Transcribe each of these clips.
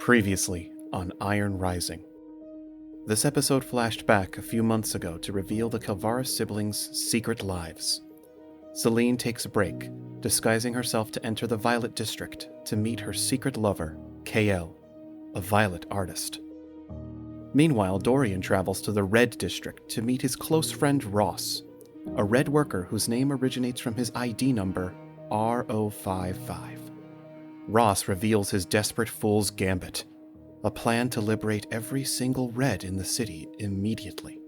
Previously on Iron Rising. This episode flashed back a few months ago to reveal the Calvaris siblings' secret lives. Selene takes a break, disguising herself to enter the Violet District to meet her secret lover, KL, a violet artist. Meanwhile, Dorian travels to the Red District to meet his close friend Ross, a red worker whose name originates from his ID number, R055. Ross reveals his desperate fool's gambit, a plan to liberate every single red in the city immediately.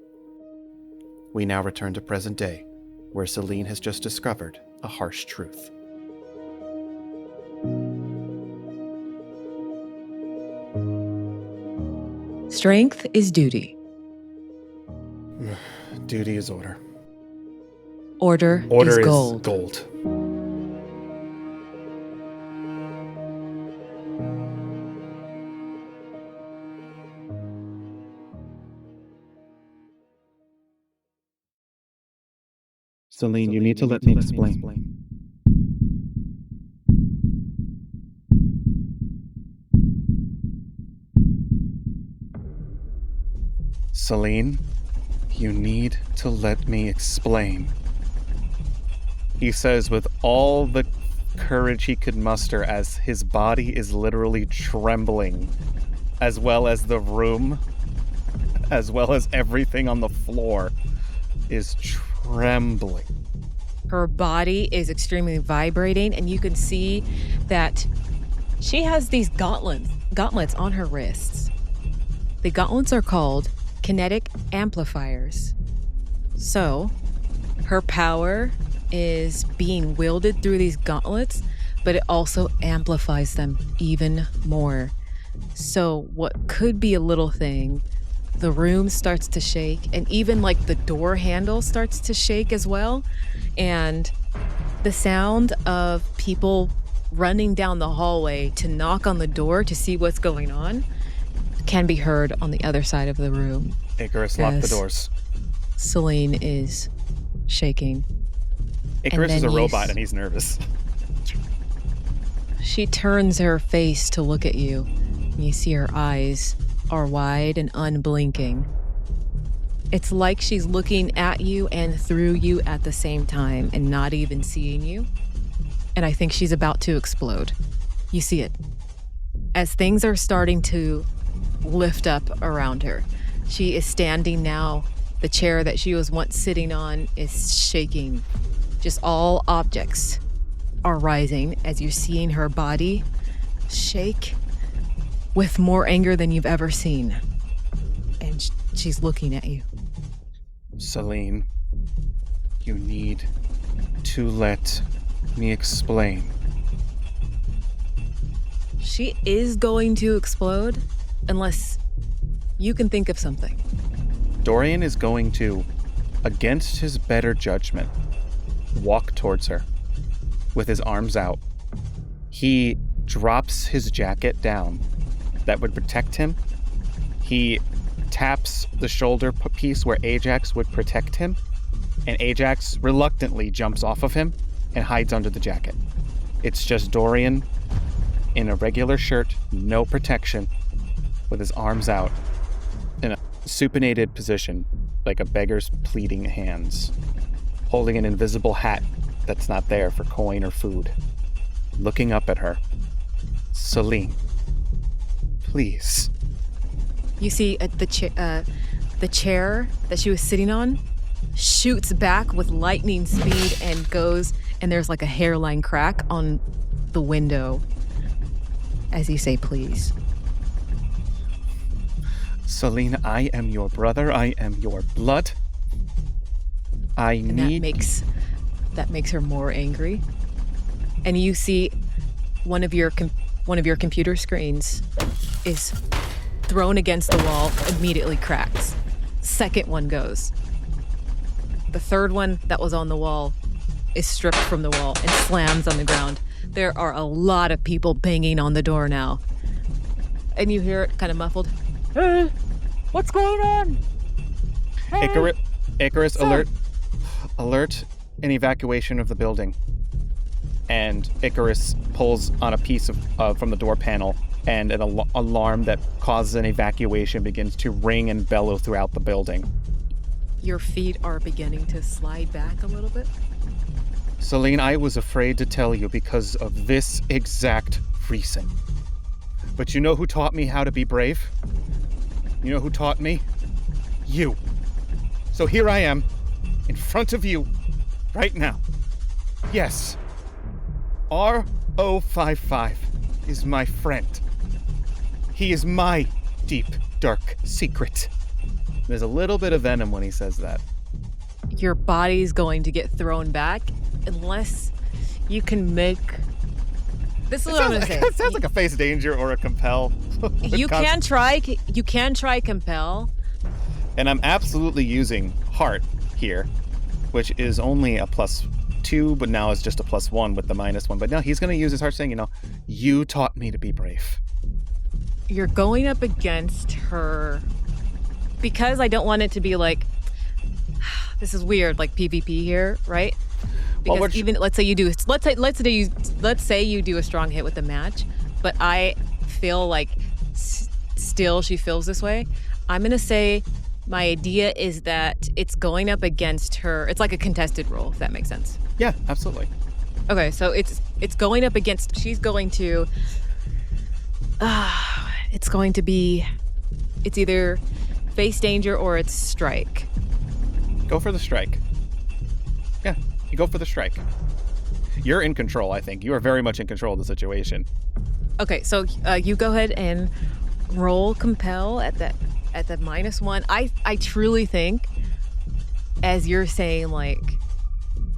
We now return to present day, where Selene has just discovered a harsh truth. Strength is duty. Duty is order. Order is gold. Selene, you need to let me explain. Selene, you need to let me explain. He says with all the courage he could muster as his body is literally trembling, as well as the room, as well as everything on the floor is trembling. Her body is extremely vibrating, and you can see that she has these gauntlets on her wrists. The gauntlets are called kinetic amplifiers. So, her power is being wielded through these gauntlets, but it also amplifies them even more. So, what could be a little thing, the room starts to shake, and even like the door handle starts to shake as well. And the sound of people running down the hallway to knock on the door to see what's going on can be heard on the other side of the room. Icarus, lock the doors. Selene is shaking. Icarus is a robot and he's nervous. She turns her face to look at you. You see her eyes are wide and unblinking. It's like she's looking at you and through you at the same time and not even seeing you. And I think she's about to explode. You see it. As things are starting to lift up around her, she is standing now. The chair that she was once sitting on is shaking. Just all objects are rising as you're seeing her body shake with more anger than you've ever seen. And she's looking at you. Selene, you need to let me explain. She is going to explode unless you can think of something. Dorian is going to, against his better judgment, walk towards her with his arms out. He drops his jacket down that would protect him. He taps the shoulder piece where Ajax would protect him, and Ajax reluctantly jumps off of him and hides under the jacket. It's just Dorian in a regular shirt, no protection, with his arms out in a supinated position, like a beggar's pleading hands, holding an invisible hat that's not there for coin or food, looking up at her. Selene, please. You see the chair that she was sitting on shoots back with lightning speed and goes, and there's like a hairline crack on the window as you say, please. Selene, I am your brother. I am your blood. That makes her more angry. And you see one of your computer screens is thrown against the wall, immediately cracks. Second one goes. The third one that was on the wall is stripped from the wall and slams on the ground. There are a lot of people banging on the door now. And you hear it kind of muffled. Hey, what's going on? Hey, Icarus, alert an evacuation of the building. And Icarus pulls on a piece of from the door panel and an alarm that causes an evacuation begins to ring and bellow throughout the building. Your feet are beginning to slide back a little bit. Selene, I was afraid to tell you because of this exact reason. But you know who taught me how to be brave? You know who taught me? You. So here I am, in front of you, right now. Yes, R055 is my friend. He is my deep, dark secret. There's a little bit of venom when he says that. Your body's going to get thrown back unless you can make... This is what I'm going to say. It sounds like a face danger or a compel. You can try compel. And I'm absolutely using heart here, which is only a +2, but now it's just a +1 with the -1. But now he's going to use his heart saying, you taught me to be brave. You're going up against her because I don't want it to be like, this is weird, like PvP here, right? Because even let's say you do a strong hit with the match, but I feel like still she feels this way. I'm gonna say my idea is that it's going up against her. It's like a contested roll, if that makes sense. Yeah, absolutely. Okay, so it's going up against. She's going to. It's going to be. It's either face danger or it's strike. Go for the strike. Yeah, you go for the strike. You're in control, I think. You are very much in control of the situation. Okay, so you go ahead and roll compel at the -1. I truly think, as you're saying, like,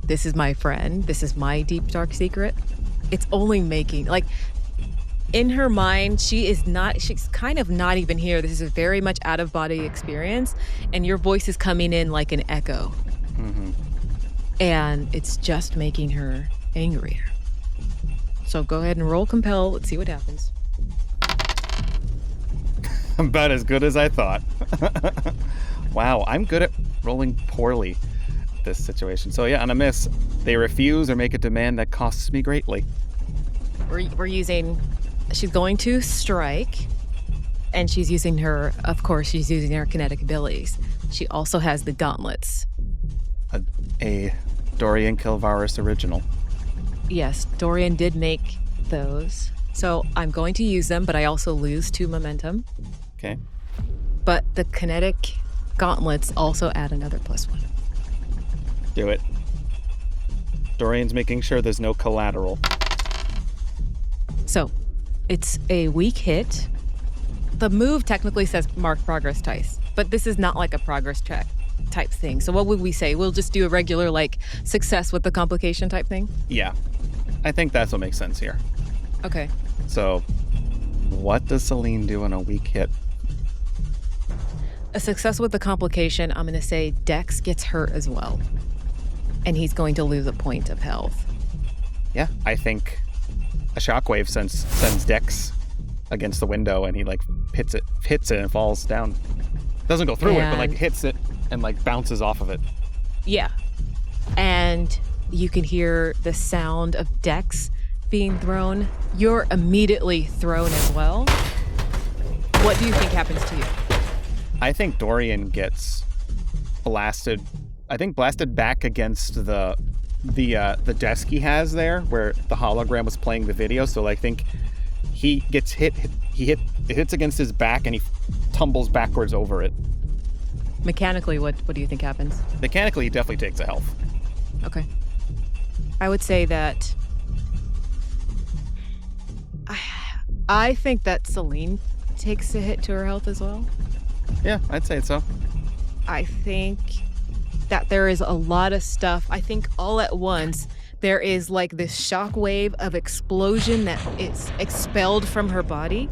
this is my friend, this is my deep dark secret, it's only making, like, in her mind, she's kind of not even here. This is a very much out of body experience, and your voice is coming in like an echo. Mm-hmm. And it's just making her angrier. So go ahead and roll compel. Let's see what happens. About as good as I thought. Wow, I'm good at rolling poorly this situation. So yeah, on a miss, they refuse or make a demand that costs me greatly. We're using... She's going to strike, and she's using her kinetic abilities. She also has the gauntlets. A Dorian Kilvaris original. Yes, Dorian did make those. So I'm going to use them, but I also lose 2 momentum. Okay. But the kinetic gauntlets also add another +1. Do it. Dorian's making sure there's no collateral. So it's a weak hit. The move technically says mark progress dice, but this is not like a progress check type thing. So what would we say? We'll just do a regular, like, success with the complication type thing? Yeah. I think that's what makes sense here. Okay. So what does Selene do on a weak hit? A success with the complication, I'm going to say Dex gets hurt as well. And he's going to lose a point of health. Yeah, I think a shockwave sends Dex against the window, and he like hits it and falls down. Doesn't go through it, but like hits it and like bounces off of it. Yeah. And you can hear the sound of Dex being thrown. You're immediately thrown as well. What do you think happens to you? I think Dorian gets blasted. I think blasted back against the desk he has there, where the hologram was playing the video. So I think he gets hit. It hits against his back, and he tumbles backwards over it. Mechanically, what do you think happens? Mechanically, he definitely takes a health. Okay. I would say that I think that Selene takes a hit to her health as well. Yeah, I'd say so. I think that there is a lot of stuff. I think all at once there is like this shockwave of explosion that is expelled from her body,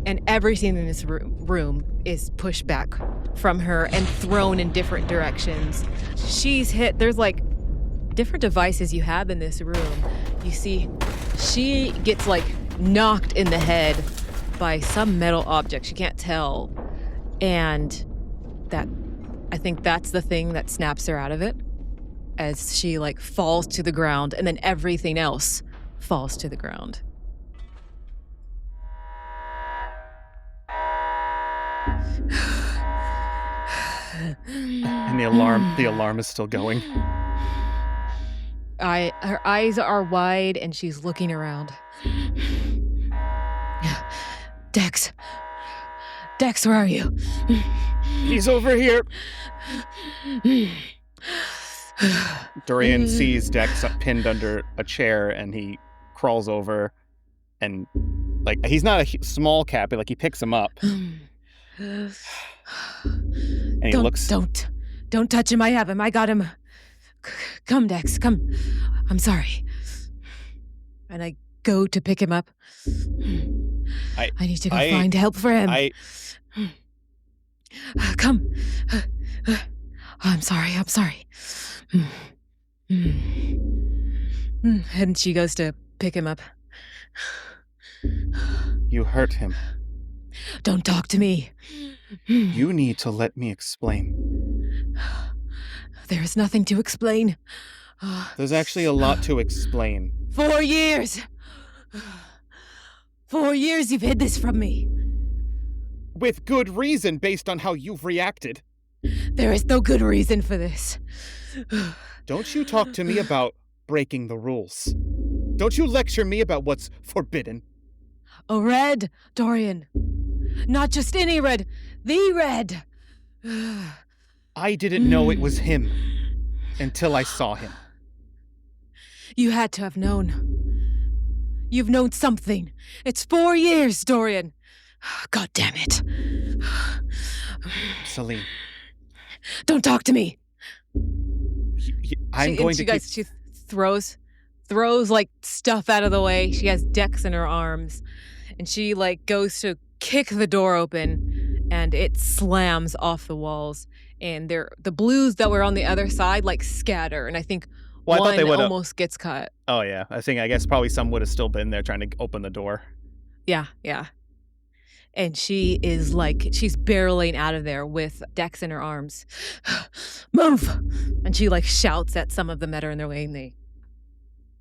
and everything in this room is pushed back from her and thrown in different directions. She's hit. There's like different devices you have in this room. You see, she gets like knocked in the head by some metal object. She can't tell. And that, I think that's the thing that snaps her out of it, as she like falls to the ground, and then everything else falls to the ground. And the alarm is still going. Her eyes are wide and she's looking around. Dex, where are you? He's over here. Dorian sees Dex pinned under a chair, and he crawls over, and like he's not a small cat, but like he picks him up, and he looks. Don't touch him. I have him. I got him. Come, Dex. Come. I'm sorry. And I go to pick him up. I need to go find help for him. Come. I'm sorry. And she goes to pick him up. You hurt him. Don't talk to me. You need to let me explain. There is nothing to explain. There's actually a lot to explain. 4 years. 4 years you've hid this from me. With good reason, based on how you've reacted. There is no good reason for this. Don't you talk to me about breaking the rules. Don't you lecture me about what's forbidden. A red, Dorian. Not just any red, the red. I didn't know it was him until I saw him. You had to have known. You've known something. It's 4 years, Dorian. God damn it. Selene. Don't talk to me. She throws like stuff out of the way. She has Dex in her arms, and she like goes to kick the door open, and it slams off the walls. And the blues that were on the other side like scatter, and I think I thought they one would've almoust gets cut. Oh yeah, I guess probably some would have still been there trying to open the door. Yeah. And she's barreling out of there with Dex in her arms. Move! And she like shouts at some of them that are in their way, and they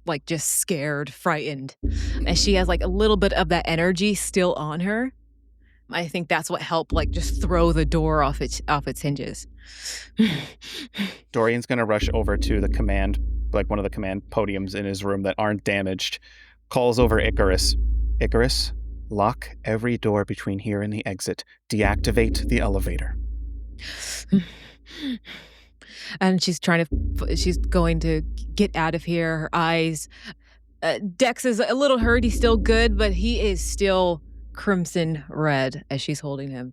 like just scared, frightened. And she has like a little bit of that energy still on her. I think that's what helped like just throw the door off its hinges. Dorian's gonna rush over to the command, like one of the command podiums in his room that aren't damaged, calls over Icarus. Icarus, lock every door between here and the exit. Deactivate the elevator. And she's going to get out of here. Her eyes. Dex is a little hurt. He's still good, but he is still crimson red as she's holding him.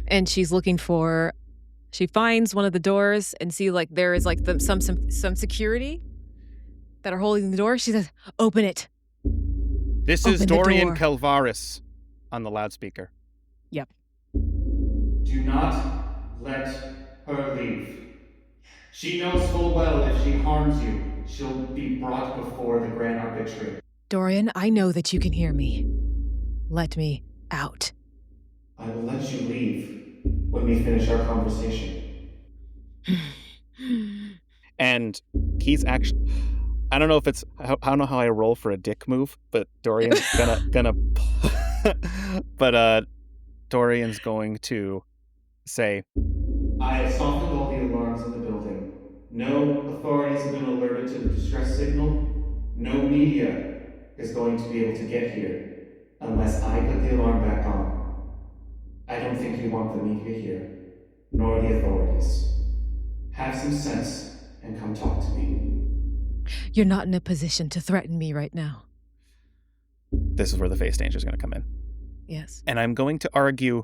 And she's looking for. She finds one of the doors and see like there is like some security that are holding the door. She says, "Open it." This is Dorian Calvaris on the loudspeaker. Yep. Do not let her leave. She knows full well if she harms you, she'll be brought before the Grand Arbitrator. Dorian, I know that you can hear me. Let me out. I will let you leave when we finish our conversation. And he's actually... I don't know if it's... I don't know how I roll for a dick move, but Dorian's gonna but Dorian's going to say, I have softened all the alarms in the building. No authorities have been alerted to the distress signal. No media is going to be able to get here unless I put the alarm back on. I don't think you want the media here, nor the authorities. Have some sense and come talk to me. You're not in a position to threaten me right now. This is where the face danger is going to come in. Yes. And I'm going to argue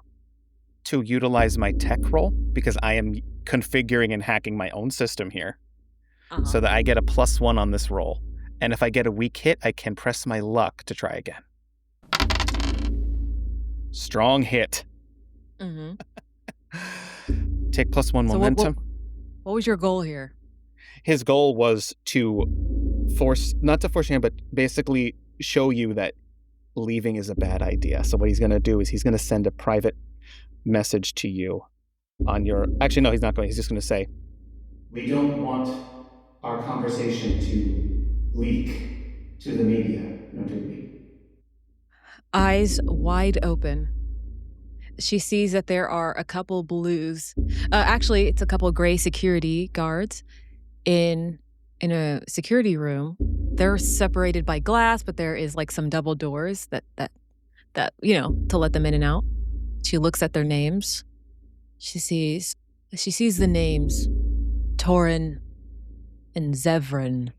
to utilize my tech roll because I am configuring and hacking my own system here so that I get a +1 on this roll. And if I get a weak hit, I can press my luck to try again. Strong hit. Mm-hmm. Take +1 momentum. What was your goal here? His goal was to not to force you, but basically show you that leaving is a bad idea. So what he's going to do is he's going to send a private message to you on your... Actually, no, he's not going. He's just going to say, we don't want our conversation to leak to the media, no, do we? Eyes wide open. She sees that there are a couple blues. Actually, it's a couple gray security guards in a security room. They're separated by glass, but there is like some double doors that to let them in and out. She looks at their names. She sees the names Torin and Zevran.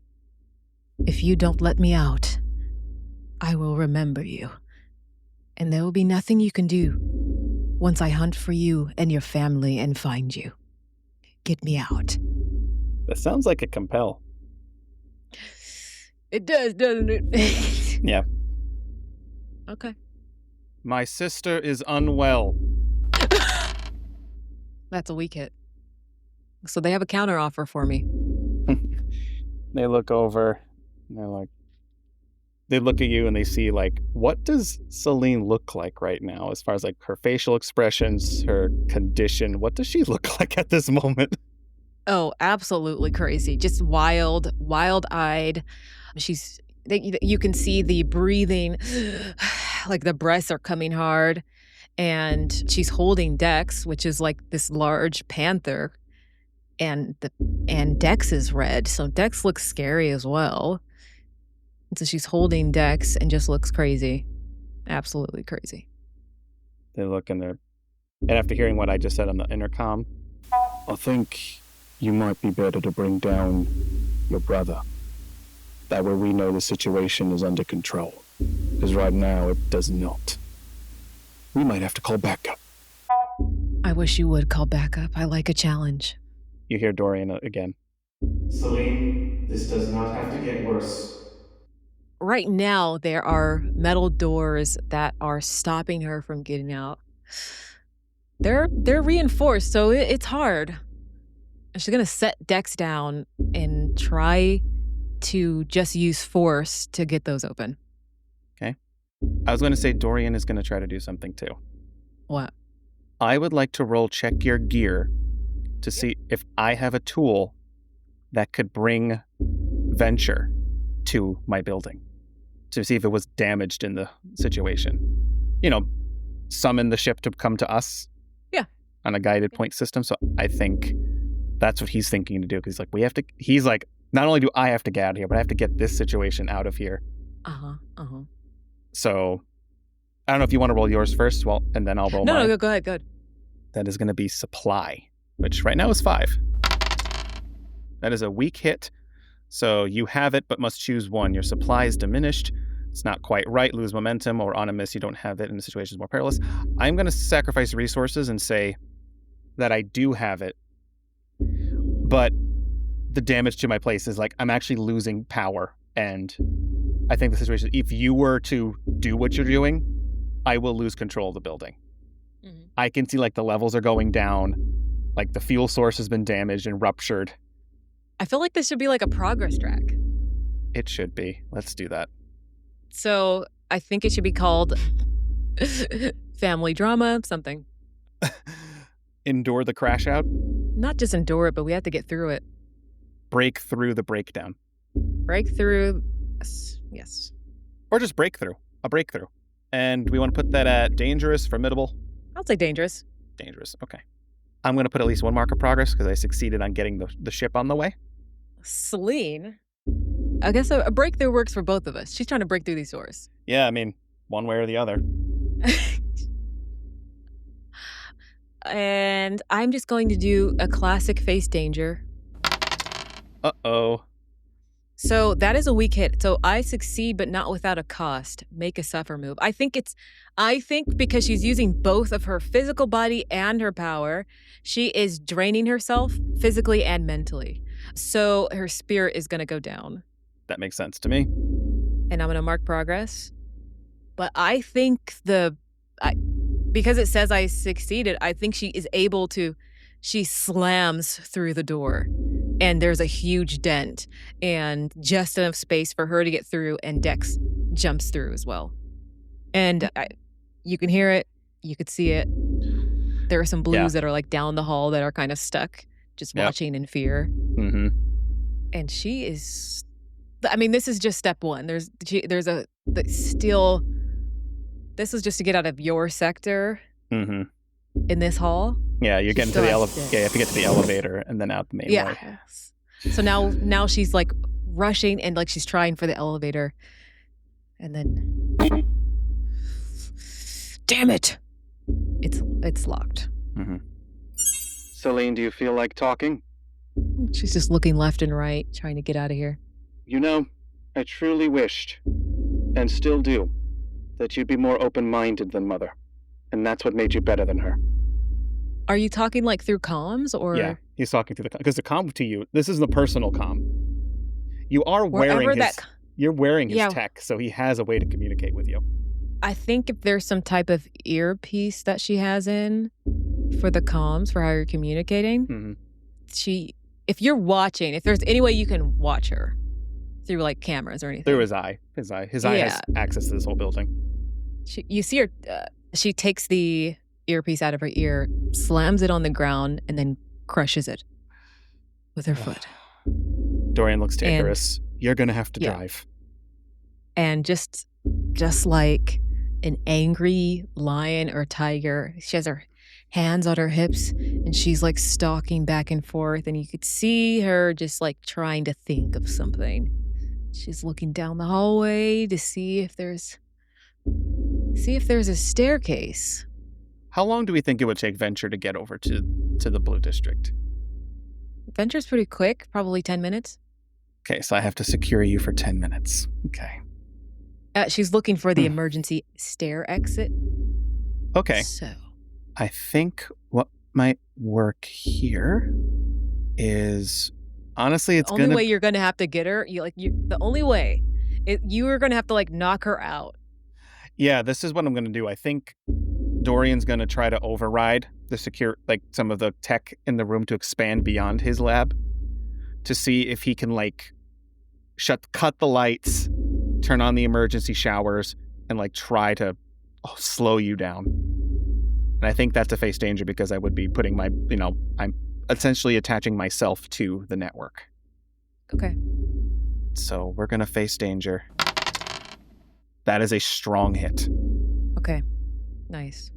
If you don't let me out, I will remember you. And there will be nothing you can do once I hunt for you and your family and find you. Get me out. That sounds like a compel. It does, doesn't it? Yeah. Okay. My sister is unwell. That's a weak hit. So they have a counter offer for me. They look over and they're like, they look at you and they see, like, what does Selene look like right now as far as like her facial expressions, her condition? What does she look like at this moment? Oh, absolutely crazy. Just wild-eyed. You can see the breathing, like the breaths are coming hard. And she's holding Dex, which is like this large panther. And Dex is red, so Dex looks scary as well. And so she's holding Dex and just looks crazy. Absolutely crazy. They look in there. And after hearing what I just said on the intercom, I think you might be better to bring down your brother. That way we know the situation is under control. Because right now it does not. We might have to call backup. I wish you would call backup. I like a challenge. You hear Dorian again. Selene, this does not have to get worse. Right now, there are metal doors that are stopping her from getting out. They're reinforced, so it's hard. She's gonna set Dex down and try to just use force to get those open. Okay. I was going to say Dorian is going to try to do something too. What? I would like to roll check your gear to see if I have a tool that could bring Venture to my building, to see if it was damaged in the situation. Summon the ship to come to us. Yeah. On a guided point system. So I think that's what he's thinking to do, because he's like, not only do I have to get out of here, but I have to get this situation out of here. So I don't know if you want to roll yours first, and then I'll roll mine. No, go ahead. That is going to be supply, which right now is 5. That is a weak hit. So you have it, but must choose one. Your supply is diminished. It's not quite right. Lose momentum, or on a miss, you don't have it, and the situation is more perilous. I'm going to sacrifice resources and say that I do have it, but the damage to my place is like I'm actually losing power. And I think the situation, if you were to do what you're doing, I will lose control of the building. Mm-hmm. I can see like the levels are going down, like the fuel source has been damaged and ruptured. I feel like this should be like a progress track. It should be. Let's do that. So I think it should be called family drama, something. Endure the crash out? Not just endure it, but we have to get through it. Break through the breakdown. Breakthrough, yes. Or just breakthrough, a breakthrough. And we want to put that at dangerous, formidable? I'll say dangerous. Dangerous, okay. I'm going to put at least 1 mark of progress because I succeeded on getting the ship on the way. Selene, I guess a breakthrough works for both of us. She's trying to break through these doors. Yeah, I mean, one way or the other. And I'm just going to do a classic face danger. Uh-oh. So that is a weak hit. So I succeed, but not without a cost. Make a suffer move. I think because she's using both of her physical body and her power, she is draining herself physically and mentally. So her spirit is going to go down. That makes sense to me. And I'm going to mark progress. But I think because it says I succeeded, I think she slams through the door. And there's a huge dent and just enough space for her to get through, and Dex jumps through as well. And you can hear it. You could see it. There are some blues that are like down the hall that are kind of stuck, just watching in fear. Mm-hmm. And she is... this is just step one. This is just to get out of your sector. Mm-hmm. in this hall. Yeah, you're She getting to still the has elevator. to stay. Yeah, you have to get to the elevator and then out the main way. Yes. So now she's like rushing and like she's trying for the elevator. And then damn it. It's locked. Mm-hmm. Selene, do you feel like talking? She's just looking left and right, trying to get out of here. You know, I truly wished, and still do, that you'd be more open-minded than Mother. And that's what made you better than her. Are you talking like through comms or? Yeah, he's talking through the because the comm to you. This is the personal comm. You are wearing his. You're wearing his tech, so he has a way to communicate with you. I think if there's some type of earpiece that she has in for the comms for how you're communicating, mm-hmm. If you're watching, if there's any way you can watch her through like cameras or anything. Through his eye has access to this whole building. You see her. She takes the earpiece out of her ear, slams it on the ground, and then crushes it with her foot. Dorian looks to Icarus. You're gonna have to drive. And just like an angry lion or tiger, she has her hands on her hips and she's like stalking back and forth, and you could see her just like trying to think of something. She's looking down the hallway to see if there's a staircase. How long do we think it would take Venture to get over to the Blue District? Venture's pretty quick, probably 10 minutes. Okay, so I have to secure you for 10 minutes. Okay. She's looking for the emergency stair exit. Okay. So I think what might work here is honestly it's the only way you're gonna have to get her. The only way you are gonna have to like knock her out. Yeah, this is what I'm gonna do. I think Dorian's gonna try to override some of the tech in the room to expand beyond his lab to see if he can like cut the lights, turn on the emergency showers, and like try to slow you down. And I think that's a face danger because I would be putting I'm essentially attaching myself to the network. Okay. So we're going to face danger. That is a strong hit. Okay. Nice.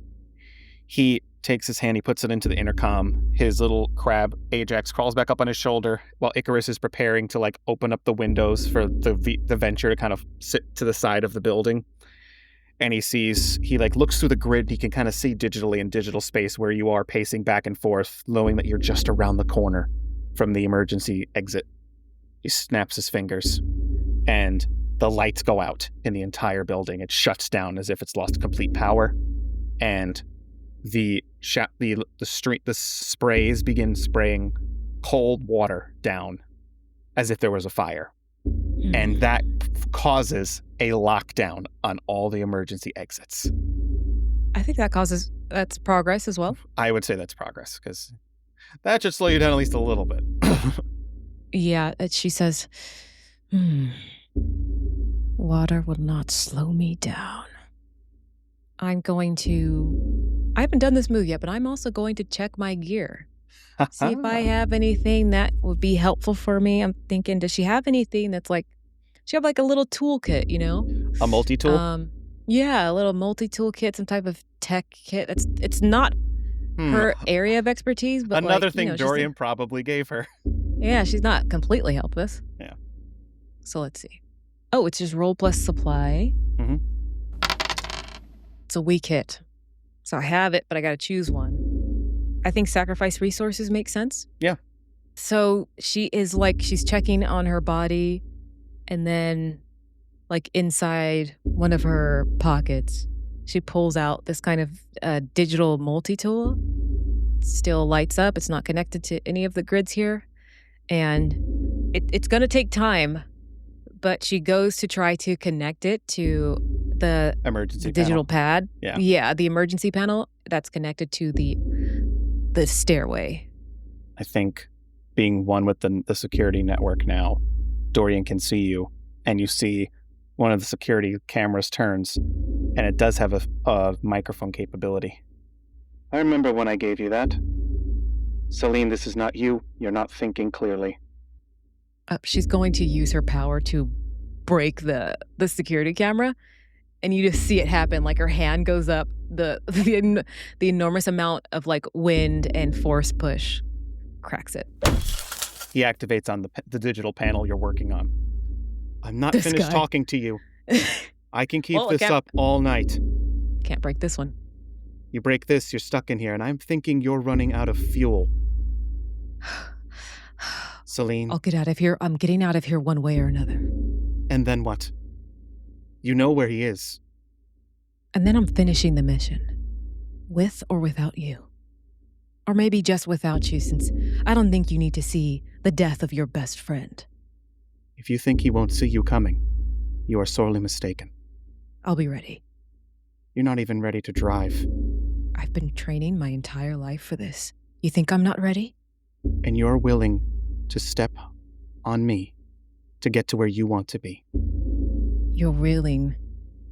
He takes his hand, he puts it into the intercom. His little crab, Ajax, crawls back up on his shoulder while Icarus is preparing to like open up the windows for the Venture to kind of sit to the side of the building. And he like looks through the grid. He can kind of see digitally in digital space where you are pacing back and forth, knowing that you're just around the corner from the emergency exit. He snaps his fingers and the lights go out in the entire building. It shuts down as if it's lost complete power. And the sprays begin spraying cold water down as if there was a fire. And that causes a lockdown on all the emergency exits. I think that's progress as well. I would say that's progress because that should slow you down at least a little bit. Yeah, she says, water will not slow me down. I haven't done this move yet, but I'm also going to check my gear. See if I have anything that would be helpful for me. I'm thinking, does she have anything that's like, she have like a little toolkit, you know? A multi-tool? Yeah, a little multi-tool kit, some type of tech kit. It's not her area of expertise, but another thing Dorian probably gave her. Yeah, she's not completely helpless. Yeah. So let's see. Oh, it's just roll plus supply. Mm-hmm. It's a weak hit. So I have it, but I got to choose one. I think sacrifice resources make sense. Yeah. So she's checking on her body, and then like inside one of her pockets, she pulls out this kind of digital multi-tool. It still lights up. It's not connected to any of the grids here. And it's going to take time, but she goes to try to connect it to the emergency digital pad. Yeah, the emergency panel that's connected to the stairway. I think being one with the security network now, Dorian can see you, and you see one of the security cameras turns, and it does have a microphone capability. I remember when I gave you that. Selene, this is not you. You're not thinking clearly. She's going to use her power to break the security camera, and you just see it happen. Like her hand goes up the enormous amount of like wind and force push cracks it. He activates on the digital panel you're working on. I'm not This finished guy. talking to you. I can keep Well, this can't- up all night. Can't break this one. You break this, you're stuck in here, and I'm thinking you're running out of fuel. Selene, I'll get out of here. I'm getting out of here one way or another. and then what? You know where he is. And then I'm finishing the mission. With or without you. Or maybe just without you, since I don't think you need to see the death of your best friend. If you think he won't see you coming, you are sorely mistaken. I'll be ready. You're not even ready to drive, I've been training my entire life for this. You think I'm not ready? and you're willing to step on me to get to where you want to be. You're willing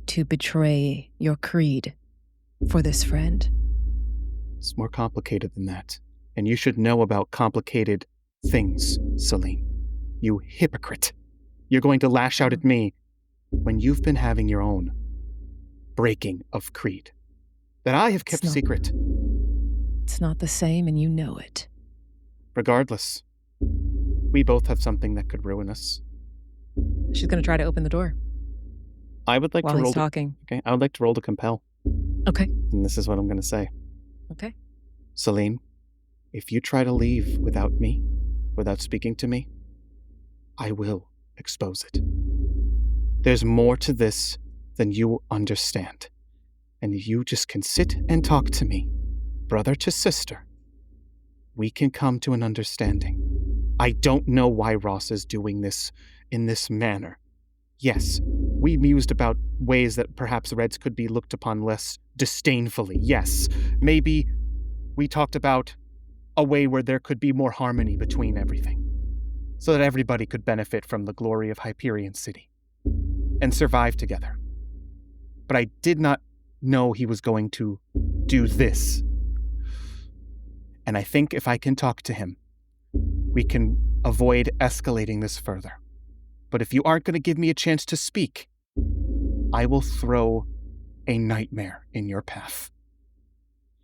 to betray your creed for this friend? It's more complicated than that, and you should know about complicated things, Selene. You hypocrite. You're going to lash out at me when you've been having your own breaking of creed that I have kept It's not- secret. It's not the same, and you know it. Regardless, we both have something that could ruin us. She's going to try to open the door I would like while to roll. he's talking. Okay, I would like to roll to compel, Okay. and this is what I'm going to say. Okay. Selene, if you try to leave without me, without speaking to me, I will expose it. There's more to this than you understand. And you just can sit and talk to me, brother to sister. We can come to an understanding. I don't know why Ross is doing this in this manner. Yes, we mused about ways that perhaps Reds could be looked upon less disdainfully. Yes, maybe we talked about a way where there could be more harmony between everything, so that everybody could benefit from the glory of Hyperion City and survive together. But I did not know he was going to do this. And I think if I can talk to him, we can avoid escalating this further. But if you aren't going to give me a chance to speak, I will throw a nightmare in your path.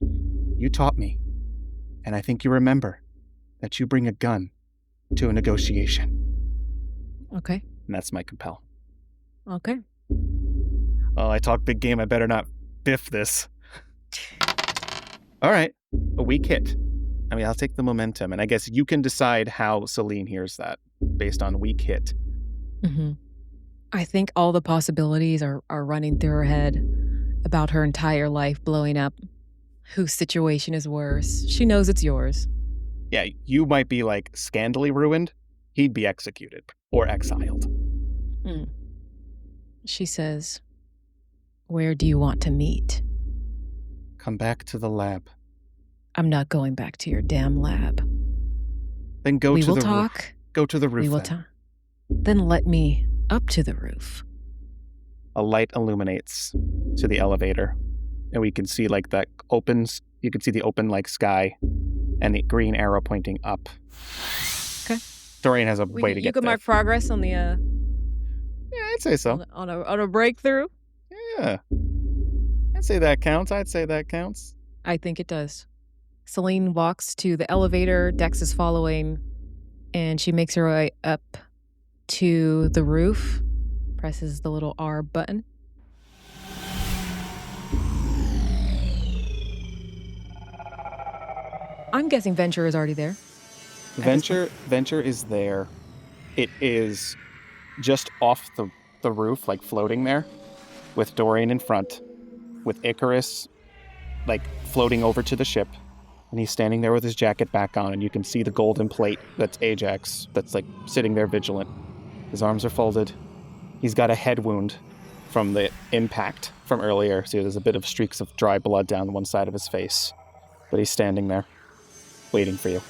You taught me, and I think you remember, that you bring a gun to a negotiation. Okay. And that's my compel. Okay. Oh, I talk big game, I better not biff this. All right, a weak hit. I mean, I'll take the momentum, and I guess you can decide how Selene hears that based on weak hit. Mm-hmm. I think all the possibilities are running through her head about her entire life blowing up. Whose situation is worse? She knows it's yours. Yeah, you might be like scandally ruined. He'd be executed or exiled. She says, "Where do you want to meet?" Come back to the lab. I'm not going back to your damn lab. Then go We to will the talk. roof. Go to the roof. We will then. talk. Then let me up to the roof. A light illuminates to the elevator, and we can see like that opens. You can see the open like sky, and the green arrow pointing up. Okay. Dorian has a way to You get can there. mark progress on the Yeah, I'd say so. on a breakthrough. Yeah, I'd say that counts. I think it does. Selene walks to the elevator. Dex is following, and she makes her way up to the roof. Presses the little R button. I'm guessing Venture is already there. Venture is there. It is just off the roof, like floating there, with Dorian in front, with Icarus like floating over to the ship, and he's standing there with his jacket back on, and you can see the golden plate that's Ajax that's like sitting there vigilant. His arms are folded. He's got a head wound from the impact from earlier, so there's a bit of streaks of dry blood down one side of his face. But he's standing there, waiting for you.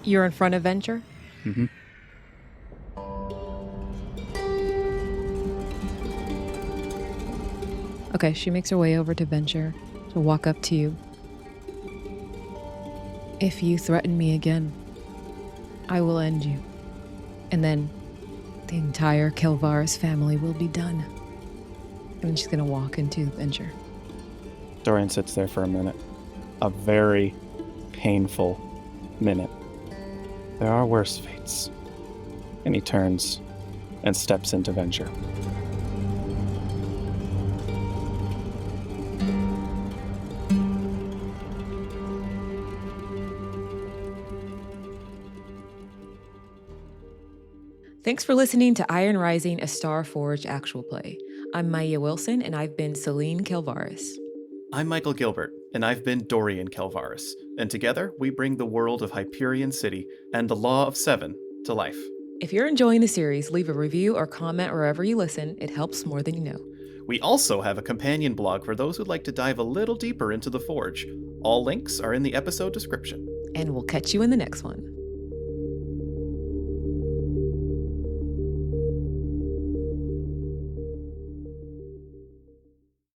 You're in front of Venture? Mm-hmm. Okay, she makes her way over to Venture to walk up to you. If you threaten me again, I will end you. And then the entire Kelvaris family will be done. And then she's going to walk into Venture. Dorian sits there for a minute. A very painful minute. There are worse fates. And he turns and steps into Venture. Thanks for listening to Iron Rising, a Starforged actual play. I'm Maya Wilson, and I've been Selene Kelvaris. I'm Michael Gilbert, and I've been Dorian Kelvaris. And together, we bring the world of Hyperion City and the Law of Seven to life. If you're enjoying the series, leave a review or comment wherever you listen. It helps more than you know. We also have a companion blog for those who'd like to dive a little deeper into the Forge. All links are in the episode description. And we'll catch you in the next one.